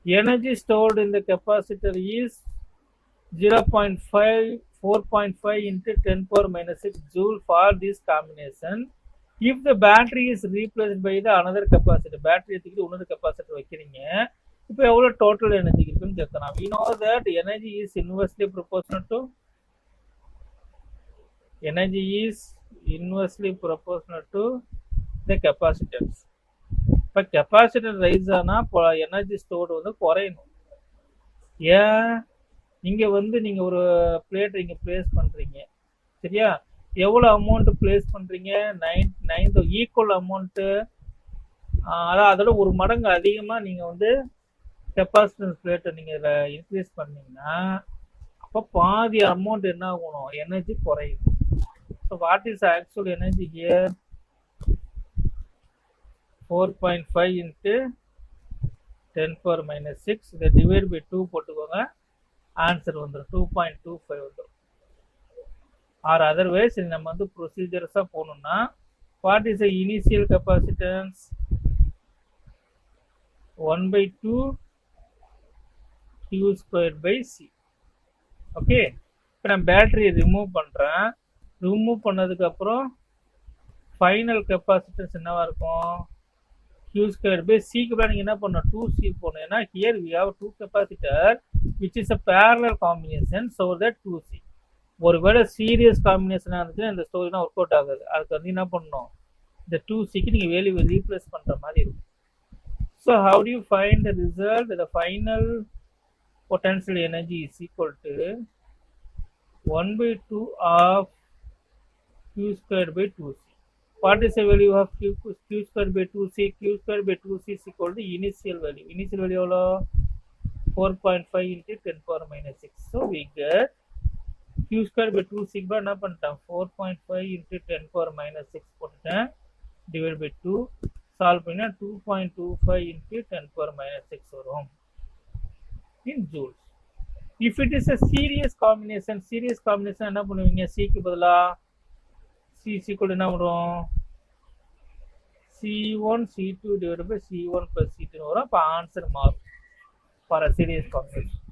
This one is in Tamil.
Energy stored in the capacitor is 4.5 into 10 power minus 6 joule for this combination. If the battery is replaced by the another capacitor, battery எடுத்துக்கிட்டு another capacitor வைக்கிறீங்க, இப்போ எவ்வளவு total energy இருக்குன்னு கேட்கலாம். We know that energy is inversely proportional to the capacitance. இப்போ கெப்பாசிட்டர் ரைஸ் ஆனா எனர்ஜி ஸ்டோர்டு வந்து குறையணும். ஏன் இங்க வந்து நீங்க ஒரு பிளேட் இங்க பிளேஸ் பண்றீங்க, சரியா? எவ்வளவு அமௌண்ட் பிளேஸ் பண்றீங்க? 9 ஈக்குவல் அமௌண்ட், அதான் அதோட ஒரு மடங்கு அதிகமா நீங்க வந்து கெப்பாசிட்டன்ஸ் பிளேட்டை நீங்க இன்க்ரீஸ் பண்ணீங்கன்னா அப்போ பாதி அமௌண்ட் என்ன ஆகணும்? எனர்ஜி குறையும். So what is actual energy here? 4.5 into 10 power minus 6, இதை டிவைட் பை 2 போட்டுக்கோங்க, ஆன்சர் வந்துடும் 2.25 வந்துடும். ஆர் அதர்வைஸ் நம்ம வந்து ப்ரொசீஜர்ஸாக போகணும்னா what is the initial capacitance? 1/2 Q squared by C. Okay, இப்போ நான் பேட்டரியை ரிமூவ் பண்ணுறேன். ரிமூவ் பண்ணதுக்கப்புறம் ஃபைனல் கெப்பாசிட்டன்ஸ் என்னவா இருக்கும்? Q squared by C க்கு நீங்கள் என்ன பண்ணணும்? 2C போகணும். ஏன்னா here we have 2 capacitor which is a parallel combination, so that 2C. ஒருவேளை சீரியஸ் காம்பினேஷனாக இருந்துச்சுன்னா இந்த ஸ்டோரினா ஒர்க் அவுட் ஆகாது. அதுக்கு வந்து என்ன பண்ணணும்? இந்த 2Cக்கு நீங்கள் வேல்யூ ரீப்ளேஸ் பண்ணுற மாதிரி இருக்கும். So how do you find the result? The final potential energy is equal to 1/2 of Q squared by 2C. What is the value of Q squared by 2C? Q squared by 2C is equal to initial value. Initial value எவ்வளோ? 4.5 into 10 power minus 6. So we get Q squared by 2C என்ன பண்ணிட்டேன்? 4.5 into 10 power minus 6 போட்டுட்டேன், divided by 2, சால்வ் பண்ணா 2.25 into 10 power minus 6 வரும் in joules. If it is a series combination என்ன பண்ணுவீங்க? Cக்கு பதிலா C equal என்ன வரும்? C1 C2 divided by C1 plus C2 வரும். அப்போ ஆன்சர் மாறும் for a series combination.